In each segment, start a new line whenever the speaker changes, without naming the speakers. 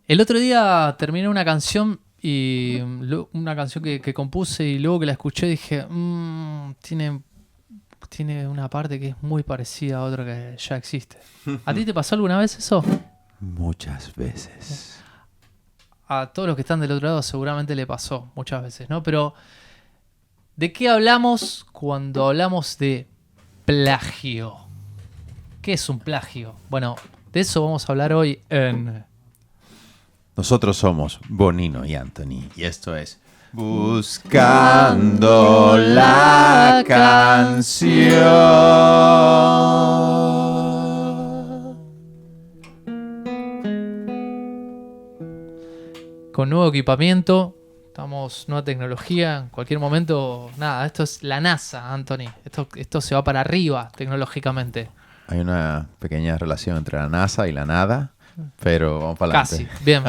El otro día terminé una canción y una canción que compuse y luego que la escuché dije, tiene una parte que es muy parecida a otra que ya existe. ¿A ti te pasó alguna vez eso?
Muchas veces.
A todos los que están del otro lado seguramente le pasó muchas veces, ¿no? Pero ¿de qué hablamos cuando hablamos de plagio? ¿Qué es un plagio? Bueno, de eso vamos a hablar hoy en...
Nosotros somos Bonino y Anthony. Y esto es Buscando la canción.
Con nuevo equipamiento, estamos nueva tecnología, en cualquier momento, nada, esto es la NASA, Anthony. Esto se va para arriba tecnológicamente.
Hay una pequeña relación entre la NASA y la nada, pero vamos para
Casi,
adelante.
bien.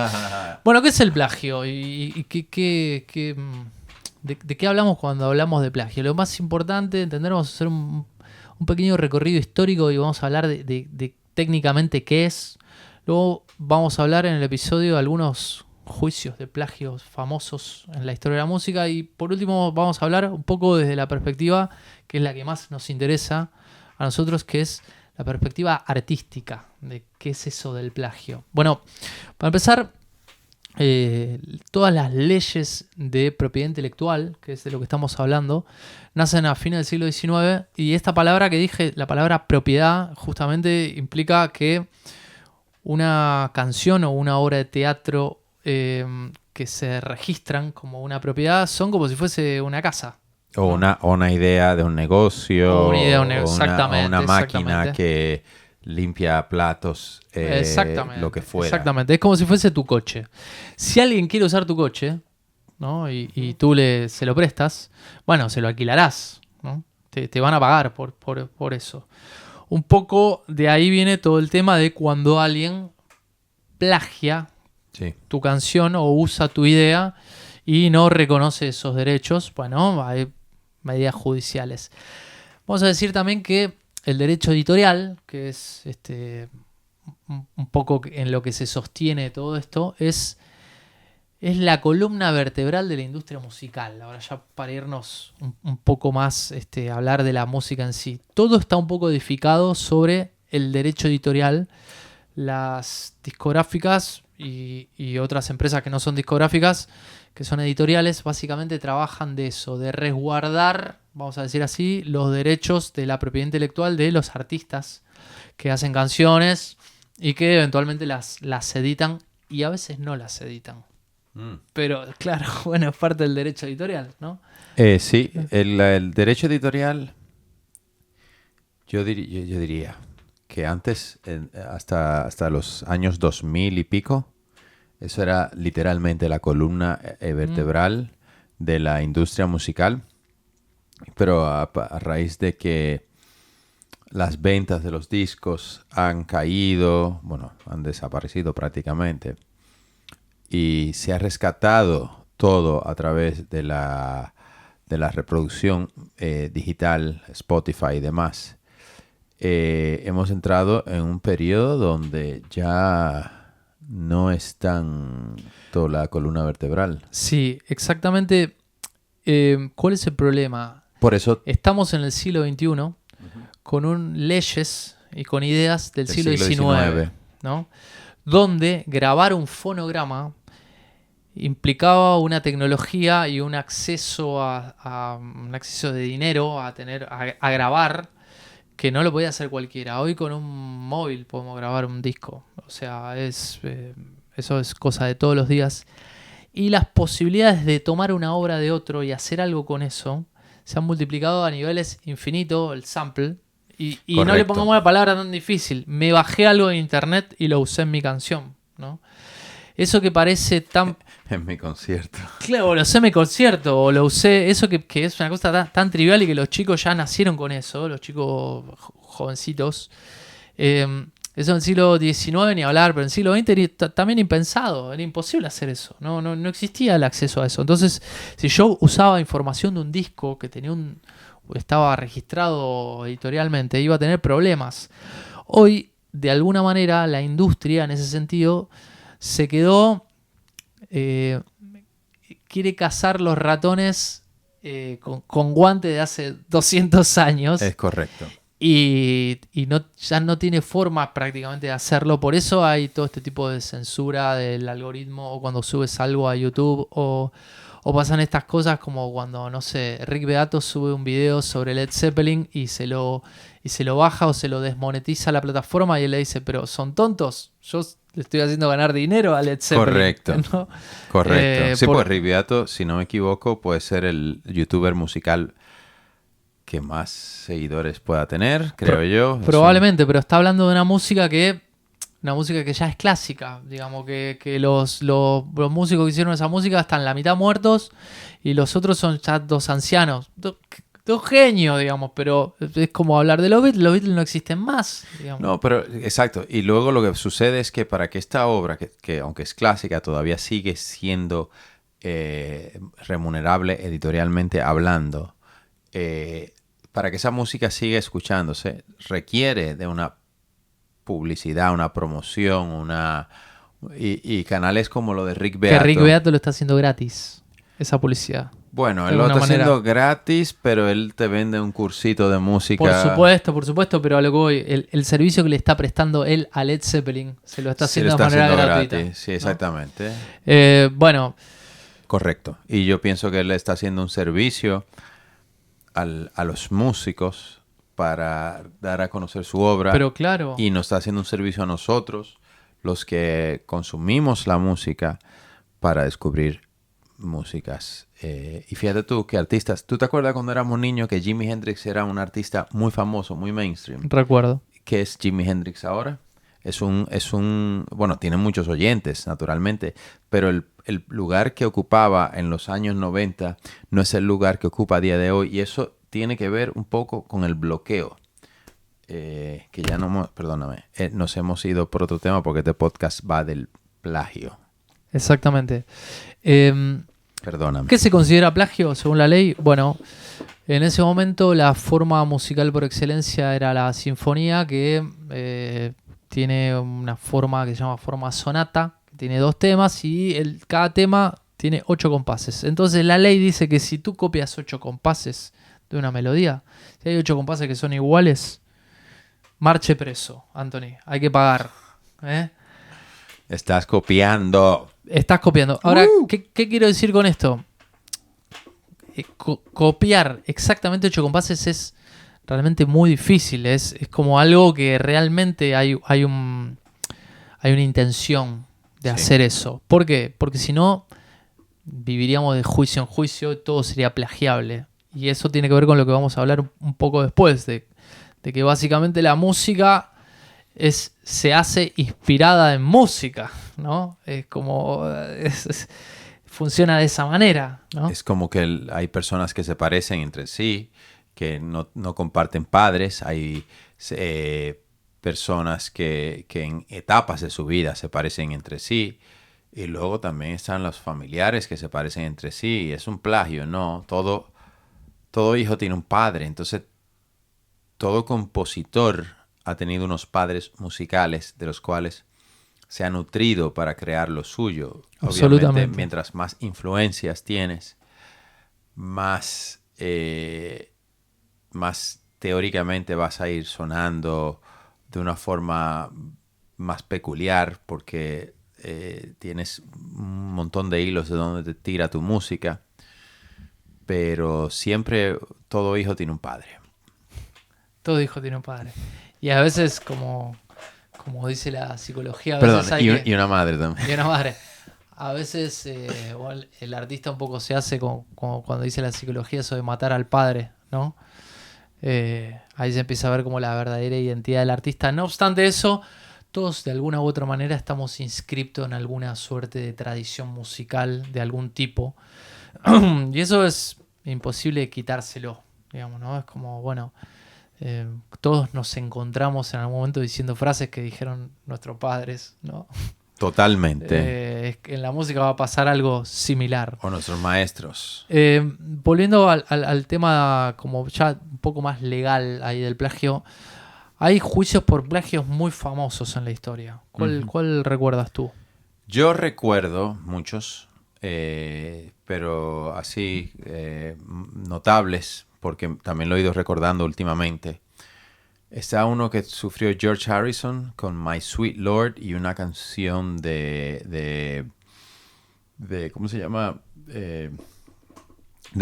Bueno, ¿qué es el plagio? ¿Y de qué hablamos cuando hablamos de plagio? Lo más importante, entender, vamos a hacer un pequeño recorrido histórico y vamos a hablar de técnicamente qué es. Luego vamos a hablar en el episodio de algunos juicios de plagios famosos en la historia de la música. Y por último vamos a hablar un poco desde la perspectiva que es la que más nos interesa a nosotros, que es la perspectiva artística de qué es eso del plagio. Bueno, para empezar, todas las leyes de propiedad intelectual, que es de lo que estamos hablando, nacen a fines del siglo XIX, y esta palabra que dije, la palabra propiedad, justamente implica que una canción o una obra de teatro que se registran como una propiedad son como si fuese una casa.
O
¿no?
una idea de un negocio,
O una idea,
o una máquina
exactamente.
que limpia platos,
Exactamente,
lo que fuera.
exactamente. Es como si fuese tu coche. Si alguien quiere usar tu coche, ¿no? y tú se lo prestas, bueno, se lo alquilarás, ¿no? Te van a pagar por eso. Un poco de ahí viene todo el tema de cuando alguien plagia
Sí.
tu canción o usa tu idea y no reconoce esos derechos. Bueno, hay medidas judiciales. Vamos a decir también que el derecho editorial, que es un poco en lo que se sostiene todo esto, es la columna vertebral de la industria musical. Ahora ya para irnos un poco más a hablar de la música en sí. Todo está un poco edificado sobre el derecho editorial. Las discográficas y otras empresas que no son discográficas, que son editoriales, básicamente trabajan de eso, de resguardar, vamos a decir así, los derechos de la propiedad intelectual de los artistas que hacen canciones y que eventualmente las editan y a veces no las editan. Pero claro, bueno, es parte del derecho editorial, ¿no?
Sí, el derecho editorial, yo diría que antes, hasta los años 2000 y pico, eso era literalmente la columna vertebral de la industria musical. Pero a raíz de que las ventas de los discos han caído, bueno, han desaparecido prácticamente, y se ha rescatado todo a través de la reproducción digital, Spotify y demás, hemos entrado en un periodo donde ya no es tanto la columna vertebral.
Sí, exactamente. ¿Cuál es el problema?
Por eso
Estamos en el siglo XXI con leyes y con ideas del siglo XIX, ¿no? Donde grabar un fonograma implicaba una tecnología y un acceso un acceso de dinero a grabar que no lo podía hacer cualquiera. Hoy con un móvil podemos grabar un disco. O sea, eso es cosa de todos los días. Y las posibilidades de tomar una obra de otro y hacer algo con eso se han multiplicado a niveles infinitos, el sample. Y no le pongamos una palabra tan difícil. Me bajé algo de internet y lo usé en mi canción, ¿no? Eso que parece tan...
En mi concierto.
Claro, lo usé en mi concierto, o lo usé... Eso que es una cosa tan trivial y que los chicos ya nacieron con eso, los chicos jovencitos. Eso en el siglo XIX ni hablar, pero en el siglo XX era también impensado, era imposible hacer eso, no existía el acceso a eso. Entonces, si yo usaba información de un disco que estaba registrado editorialmente, iba a tener problemas. Hoy, de alguna manera, la industria en ese sentido se quedó, quiere cazar los ratones con guante de hace 200 años.
Es correcto.
Y ya no tiene forma prácticamente de hacerlo. Por eso hay todo este tipo de censura del algoritmo, o cuando subes algo a YouTube, o pasan estas cosas como cuando, no sé, Rick Beato sube un video sobre Led Zeppelin y se lo baja o se lo desmonetiza la plataforma, y él le dice, pero son tontos, yo le estoy haciendo ganar dinero a Led Zeppelin.
Correcto.
¿No?
Correcto. Sí, pues Rick Beato, si no me equivoco, puede ser el youtuber musical que más seguidores pueda tener, creo yo.
Probablemente, pero está hablando de una música que ya es clásica. Digamos que los músicos que hicieron esa música están la mitad muertos y los otros son ya dos ancianos. Dos genios, digamos, pero es como hablar de los Beatles. Los Beatles no existen más, digamos.
No, pero exacto. Y luego lo que sucede es que para que esta obra, que aunque es clásica, todavía sigue siendo remunerable editorialmente hablando, para que esa música siga escuchándose, requiere de una publicidad, una promoción, y canales como lo de Rick Beato.
Que Rick Beato lo está haciendo gratis, esa publicidad.
Bueno, él lo está haciendo gratis, pero él te vende un cursito de música.
Por supuesto, pero a lo que voy, el servicio que le está prestando él a Led Zeppelin se lo está haciendo de manera gratuita. Gratis.
Sí, exactamente.
¿No? Bueno.
Correcto. Y yo pienso que él le está haciendo un servicio a los músicos para dar a conocer su obra.
Pero claro.
Y nos está haciendo un servicio a nosotros, los que consumimos la música, para descubrir músicas. Y fíjate tú, que artistas... ¿Tú te acuerdas cuando éramos niños que Jimi Hendrix era un artista muy famoso, muy mainstream?
Recuerdo.
¿Qué es Jimi Hendrix ahora? Bueno, tiene muchos oyentes, naturalmente, pero el lugar que ocupaba en los años 90 no es el lugar que ocupa a día de hoy, y eso tiene que ver un poco con el bloqueo. Que ya no... Perdóname, nos hemos ido por otro tema porque este podcast va del plagio.
Exactamente.
Perdóname.
¿Qué se considera plagio según la ley? Bueno, en ese momento la forma musical por excelencia era la sinfonía, que tiene una forma que se llama forma sonata, que tiene 2 temas y cada tema tiene 8 compases. Entonces la ley dice que si tú copias 8 compases de una melodía, si hay 8 compases que son iguales, marche preso, Anthony, hay que pagar.
Estás copiando.
Estás copiando. Ahora, ¿qué quiero decir con esto? Copiar exactamente 8 compases es realmente muy difícil. Es como algo que realmente hay una intención de hacer eso. ¿Por qué? Porque si no, viviríamos de juicio en juicio y todo sería plagiable. Y eso tiene que ver con lo que vamos a hablar un poco después, de que básicamente la música se hace inspirada en música, ¿no? Es como... funciona de esa manera, ¿no?
Es como que hay personas que se parecen entre sí, que no comparten padres. Hay personas que en etapas de su vida se parecen entre sí. Y luego también están los familiares que se parecen entre sí. Y es un plagio, ¿no? Todo hijo tiene un padre. Entonces, todo compositor ha tenido unos padres musicales de los cuales se ha nutrido para crear lo suyo.
Absolutamente.
Obviamente, mientras más influencias tienes, más teóricamente vas a ir sonando de una forma más peculiar, porque tienes un montón de hilos de donde te tira tu música. Pero siempre todo hijo tiene un padre.
Todo hijo tiene un padre. Y a veces, como dice la psicología...
Perdón, y una madre también.
Y una madre. A veces el artista un poco se hace como cuando dice la psicología eso de matar al padre, ¿no? Ahí se empieza a ver como la verdadera identidad del artista. No obstante eso, todos de alguna u otra manera estamos inscriptos en alguna suerte de tradición musical de algún tipo. Y eso es imposible quitárselo, digamos, ¿no? Es como, bueno, todos nos encontramos en algún momento diciendo frases que dijeron nuestros padres, ¿no?
Totalmente.
En la música va a pasar algo similar.
O nuestros maestros.
Volviendo al tema como ya un poco más legal ahí del plagio, hay juicios por plagios muy famosos en la historia. ¿Cuál recuerdas tú?
Yo recuerdo muchos, pero así notables, porque también lo he ido recordando últimamente. Está uno que sufrió George Harrison con My Sweet Lord y una canción de ¿cómo se llama? De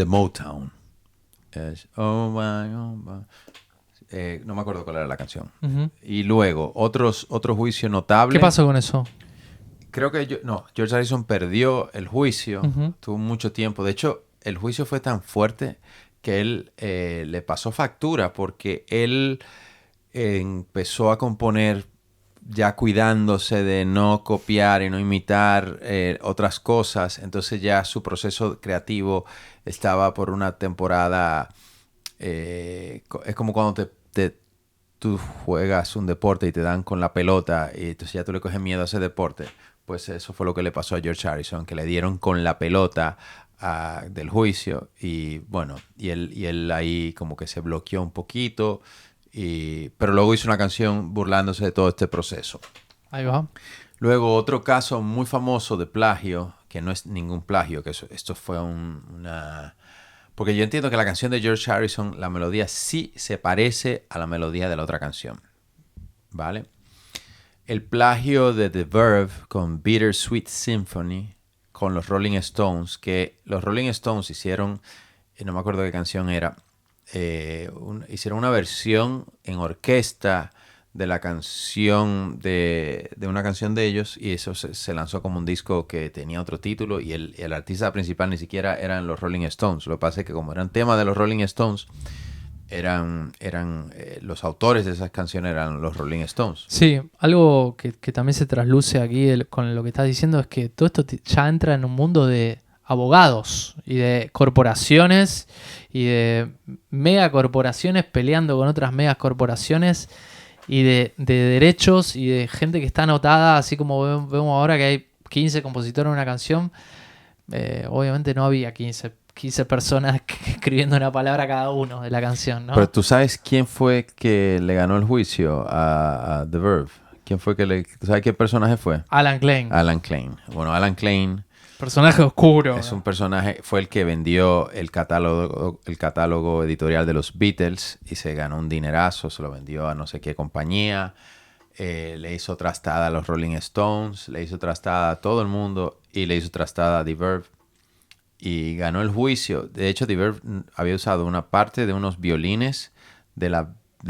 Motown. Oh my, oh my. No me acuerdo cuál era la canción.
Ujú.
Y luego, otro juicio notable.
¿Qué pasó con eso?
Creo que George Harrison perdió el juicio,
Ujú.
tuvo mucho tiempo. De hecho, el juicio fue tan fuerte que él le pasó factura porque él empezó a componer ya cuidándose de no copiar y no imitar otras cosas. Entonces ya su proceso creativo estaba por una temporada. Es como cuando tú juegas un deporte y te dan con la pelota y entonces ya tú le coges miedo a ese deporte. Pues eso fue lo que le pasó a George Harrison, que le dieron con la pelota del juicio y bueno, y él ahí como que se bloqueó un poquito, pero luego hizo una canción burlándose de todo este proceso.
Ahí va.
Luego otro caso muy famoso de plagio, que no es ningún plagio, que esto fue una... Porque yo entiendo que la canción de George Harrison, la melodía sí se parece a la melodía de la otra canción, ¿vale? El plagio de The Verve con Bittersweet Symphony con los Rolling Stones, que los Rolling Stones hicieron, no me acuerdo qué canción era, hicieron una versión en orquesta de la canción de una canción de ellos y eso se lanzó como un disco que tenía otro título y el artista principal ni siquiera eran los Rolling Stones. Lo que pasa es que como eran temas de los Rolling Stones, eran los autores de esas canciones eran los Rolling Stones.
Sí, algo que también se trasluce aquí con lo que estás diciendo es que todo esto ya entra en un mundo de abogados y de corporaciones y de megacorporaciones peleando con otras megacorporaciones y de derechos y de gente que está anotada, así como vemos ahora que hay 15 compositores en una canción. Obviamente no había 15 personas escribiendo una palabra cada uno de la canción, ¿no?
Pero tú sabes quién fue que le ganó el juicio a The Verve. ¿Quién fue ¿Tú sabes qué personaje fue?
Alan Klein.
Alan Klein. Bueno, Alan Klein
Personaje oscuro.
es un personaje, fue el que vendió el catálogo editorial de los Beatles y se ganó un dinerazo, se lo vendió a no sé qué compañía. Le hizo trastada a los Rolling Stones, le hizo trastada a todo el mundo y le hizo trastada a The Verve. Y ganó el juicio. De hecho, The Verve había usado una parte de unos violines del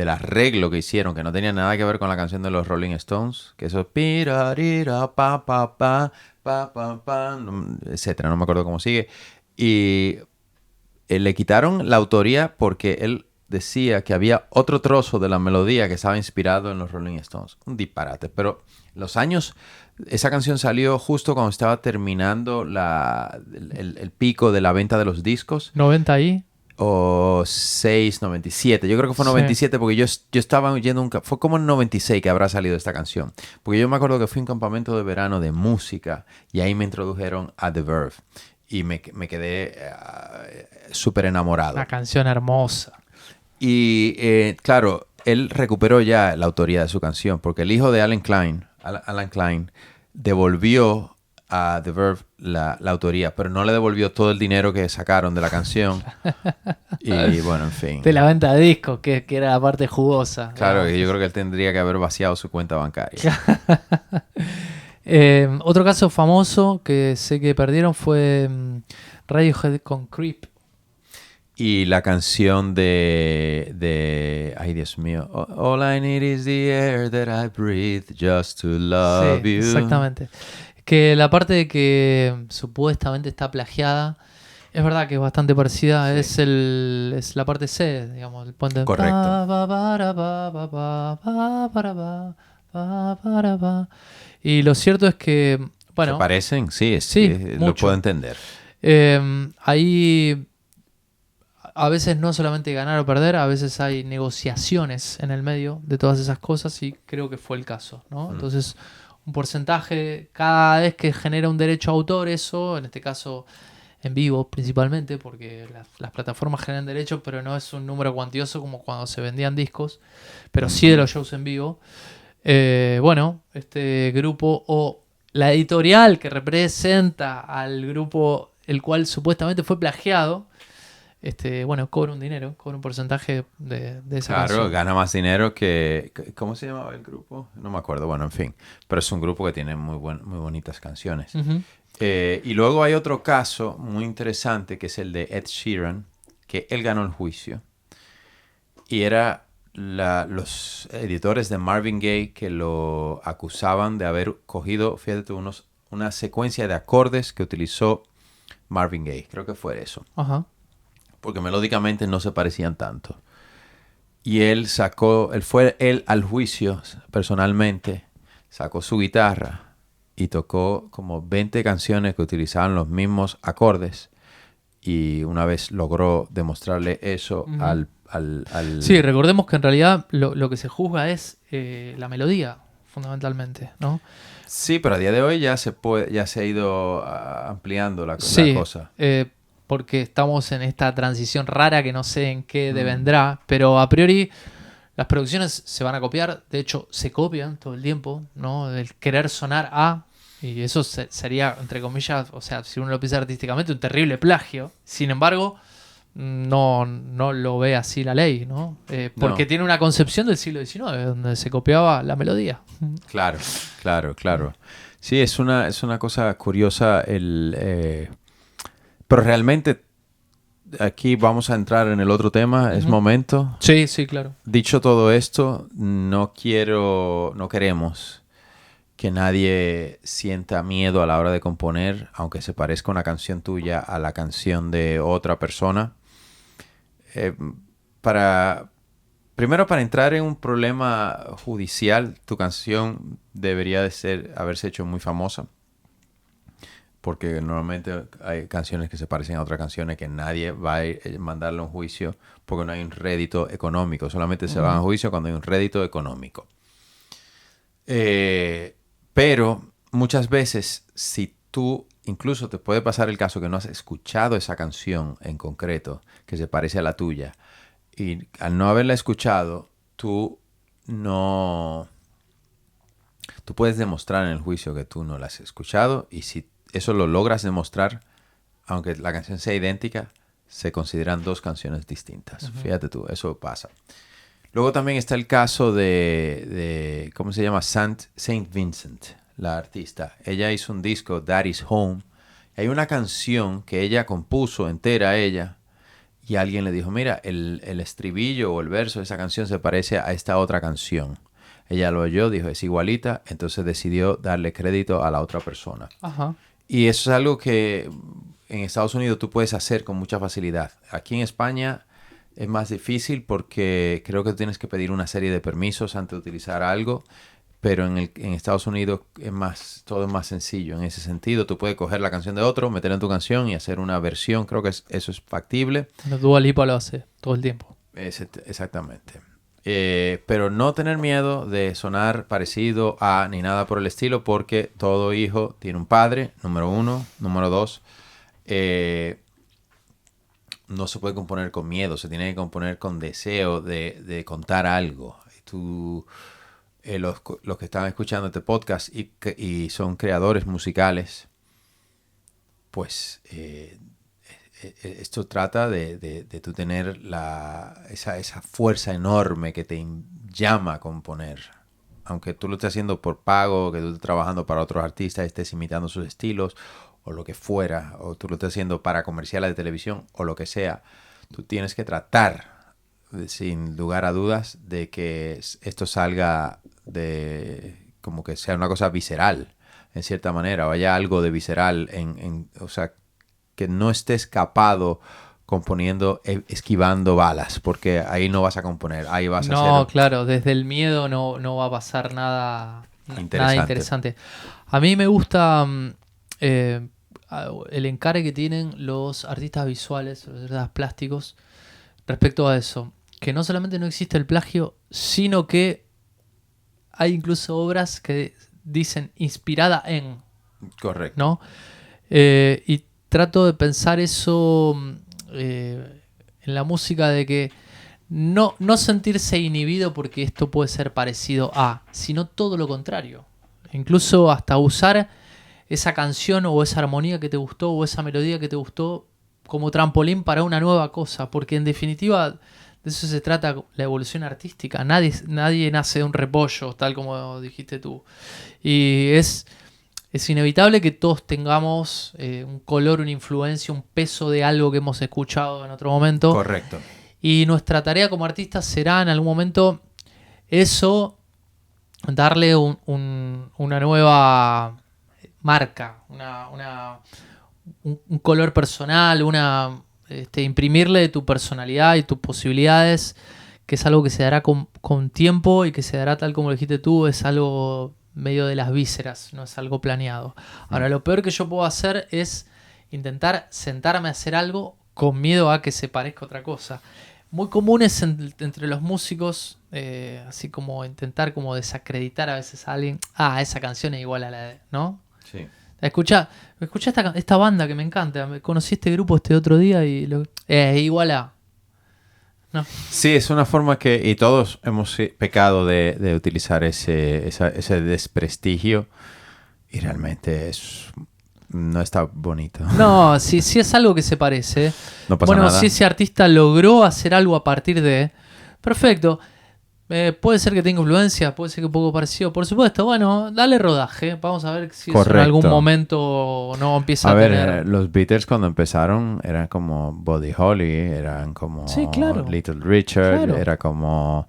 arreglo que hicieron, que no tenía nada que ver con la canción de los Rolling Stones, que eso pa pa pa pa pa pa, etcétera, no me acuerdo cómo sigue. Y le quitaron la autoría porque él decía que había otro trozo de la melodía que estaba inspirado en los Rolling Stones. Un disparate, pero los años... Esa canción salió justo cuando estaba terminando el pico de la venta de los discos.
90 ahí.
O 6, 97. Yo creo que fue 97 porque yo estaba oyendo fue como en 96 que habrá salido esta canción. Porque yo me acuerdo que fui a un campamento de verano de música y ahí me introdujeron a The Verve. Y me quedé súper enamorado.
Una canción hermosa.
Y claro, él recuperó ya la autoría de su canción porque el hijo de Alan Klein devolvió a The Verve la autoría, pero no le devolvió todo el dinero que sacaron de la canción. Y bueno, en fin.
De la venta de discos, que era la parte jugosa.
Claro, yo creo que él tendría que haber vaciado su cuenta bancaria.
Otro caso famoso que sé que perdieron fue Radiohead con Creep.
Y la canción ay, Dios mío. All I need is the air that I breathe just to love you.
Exactamente. Que la parte de que supuestamente está plagiada, es verdad que es bastante parecida. Sí. Es la parte C, digamos, el puente.
Correcto.
Y lo cierto es que, bueno...
¿Se parecen? Sí, lo puedo entender.
Ahí... A veces no solamente ganar o perder, a veces hay negociaciones en el medio de todas esas cosas y creo que fue el caso, ¿no? Entonces, un porcentaje cada vez que genera un derecho a autor, eso, en este caso en vivo principalmente, porque las plataformas generan derechos, pero no es un número cuantioso como cuando se vendían discos, pero sí de los shows en vivo. Bueno, este grupo o la editorial que representa al grupo el cual supuestamente fue plagiado, bueno, cobra un dinero, cobra un porcentaje de esa
Claro,
canción.
gana más dinero que... ¿Cómo se llamaba el grupo? No me acuerdo, bueno, en fin. Pero es un grupo que tiene muy bonitas canciones.
Ujú.
Y luego hay otro caso muy interesante que es el de Ed Sheeran, que él ganó el juicio. Y era los editores de Marvin Gaye que lo acusaban de haber cogido, fíjate tú, una secuencia de acordes que utilizó Marvin Gaye. Creo que fue eso.
Ajá.
Porque melódicamente no se parecían tanto. Y él fue al juicio personalmente, sacó su guitarra y tocó como 20 canciones que utilizaban los mismos acordes. Y una vez logró demostrarle eso
Ujú.
al
Sí, recordemos que en realidad lo que se juzga es la melodía, fundamentalmente, ¿no?
Sí, pero a día de hoy ya se ha ido ampliando la
Sí,
cosa.
porque estamos en esta transición rara que no sé en qué devendrá, pero a priori las producciones se van a copiar, de hecho se copian todo el tiempo, ¿no? El querer sonar a, y eso sería, entre comillas, o sea, si uno lo piensa artísticamente, un terrible plagio. Sin embargo, no lo ve así la ley, ¿no? Porque
No,
tiene una concepción del siglo XIX, donde se copiaba la melodía.
claro, claro, claro. Sí, es una cosa curiosa pero realmente aquí vamos a entrar en el otro tema, es
Ujú.
momento.
Sí, sí, claro.
Dicho todo esto, no queremos que nadie sienta miedo a la hora de componer, aunque se parezca una canción tuya a la canción de otra persona. Eh, Primero, para entrar en un problema judicial, tu canción debería haberse hecho muy famosa. Porque normalmente hay canciones que se parecen a otras canciones que nadie va a mandarle a un juicio porque no hay un rédito económico. Solamente se van a juicio cuando hay un rédito económico. Pero muchas veces, si tú, incluso te puede pasar el caso que no has escuchado esa canción en concreto, que se parece a la tuya, y al no haberla escuchado, tú puedes demostrar en el juicio que tú no la has escuchado, y si eso lo logras demostrar, aunque la canción sea idéntica, se consideran dos canciones distintas. Fíjate tú, eso pasa. Luego también está el caso de ¿cómo se llama? Saint Vincent, la artista. Ella hizo un disco, Daddy's Home. Hay una canción que ella compuso entera ella, y alguien le dijo, mira, el estribillo o el verso de esa canción se parece a esta otra canción. Ella lo oyó, dijo, es igualita, entonces decidió darle crédito a la otra persona.
Ajá.
Y eso es algo que en Estados Unidos tú puedes hacer con mucha facilidad. Aquí en España es más difícil porque creo que tienes que pedir una serie de permisos antes de utilizar algo, pero en Estados Unidos todo es más sencillo en ese sentido. Tú puedes coger la canción de otro, meterla en tu canción y hacer una versión. Creo que eso es factible.
Bueno, Dua Lipa lo hace todo el tiempo.
Exactamente. Pero no tener miedo de sonar parecido a ni nada por el estilo, porque todo hijo tiene un padre, número uno. Número dos, no se puede componer con miedo, se tiene que componer con deseo de contar algo. Los que están escuchando este podcast y son creadores musicales, pues esto trata de tú tener esa fuerza enorme que te llama a componer. Aunque tú lo estés haciendo por pago, que tú estés trabajando para otros artistas, estés imitando sus estilos, o lo que fuera, o tú lo estés haciendo para comerciales de televisión, o lo que sea, tú tienes que tratar, sin lugar a dudas, de que esto salga como que sea una cosa visceral, en cierta manera, o haya algo de visceral, o sea, que no estés capado componiendo, esquivando balas, porque ahí no vas a componer, ahí vas a
No,
hacer
claro, desde el miedo no va a pasar nada
interesante.
interesante. A mí me gusta el encare que tienen los artistas visuales, los artistas plásticos, respecto a eso. Que no solamente no existe el plagio, sino que hay incluso obras que dicen inspirada en,
Correcto.
¿no? Y trato de pensar eso en la música, de que no sentirse inhibido porque esto puede ser parecido a, sino todo lo contrario. Incluso hasta usar esa canción o esa armonía que te gustó o esa melodía que te gustó como trampolín para una nueva cosa, porque en definitiva de eso se trata la evolución artística. Nadie nace de un repollo, tal como dijiste tú. Y es inevitable que todos tengamos un color, una influencia, un peso de algo que hemos escuchado en otro momento.
Correcto.
Y nuestra tarea como artistas será en algún momento eso, darle una nueva marca, un color personal, imprimirle tu personalidad y tus posibilidades, que es algo que se dará con tiempo y que se dará tal como lo dijiste tú, es algo medio de las vísceras, no es algo planeado. Ahora, lo peor que yo puedo hacer es intentar sentarme a hacer algo con miedo a que se parezca a otra cosa. Muy comunes entre los músicos, así como intentar como desacreditar a veces a alguien. Ah, esa canción es igual a la de... ¿No?
Sí.
Escucha esta banda que me encanta. Conocí este grupo este otro día y es igual a... ¿No?
Sí, es una forma que... Y todos hemos pecado de utilizar ese desprestigio. Y realmente no está bonito.
No, si es algo que se parece.
No pasa nada.
Si ese artista logró hacer algo a partir de... Perfecto. Puede ser que tenga influencia, puede ser que un poco parecido. Por supuesto, bueno, dale rodaje. Vamos a ver si eso en algún momento no empieza a tener...
Los Beatles cuando empezaron eran como Buddy Holly, eran como
sí, claro.
Little Richard,
claro.
Era como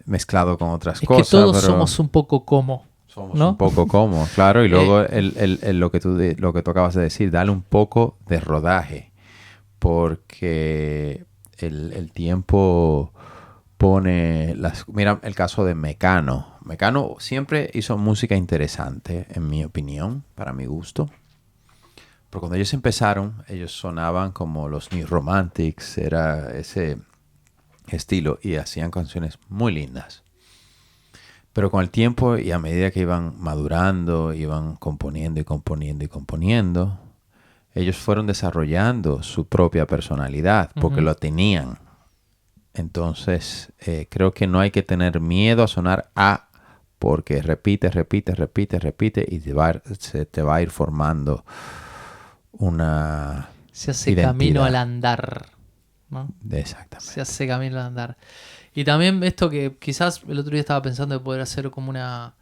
mezclado con otras
es
cosas.
Que todos somos un poco como...
Somos
¿no?
un poco como, claro. Y luego lo que tú acabas de decir, dale un poco de rodaje. Porque el tiempo pone mira el caso de Mecano. Mecano siempre hizo música interesante, en mi opinión, para mi gusto. Pero cuando ellos empezaron, ellos sonaban como los New Romantics, era ese estilo, y hacían canciones muy lindas. Pero con el tiempo y a medida que iban madurando, iban componiendo, ellos fueron desarrollando su propia personalidad porque lo tenían. Entonces, creo que no hay que tener miedo a sonar A, porque repite y se te va a ir formando una
se hace
identidad.
Camino al andar, ¿no?
Exactamente.
Se hace camino al andar. Y también esto que quizás el otro día estaba pensando de poder hacer como una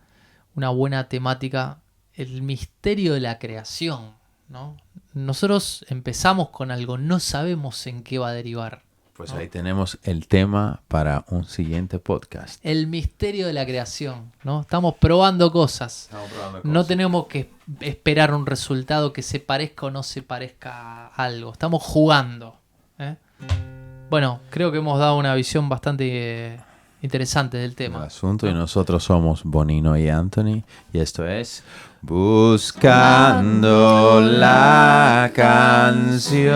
buena temática, el misterio de la creación, ¿no? Nosotros empezamos con algo, no sabemos en qué va a derivar.
Pues
¿no?
ahí tenemos el tema para un siguiente podcast.
El misterio de la creación, ¿no? Estamos probando cosas. No tenemos que esperar un resultado que se parezca o no se parezca a algo. Estamos jugando. Bueno, creo que hemos dado una visión bastante interesante del tema.
El asunto, y nosotros somos Bonino y Anthony, y esto es Buscando la Canción.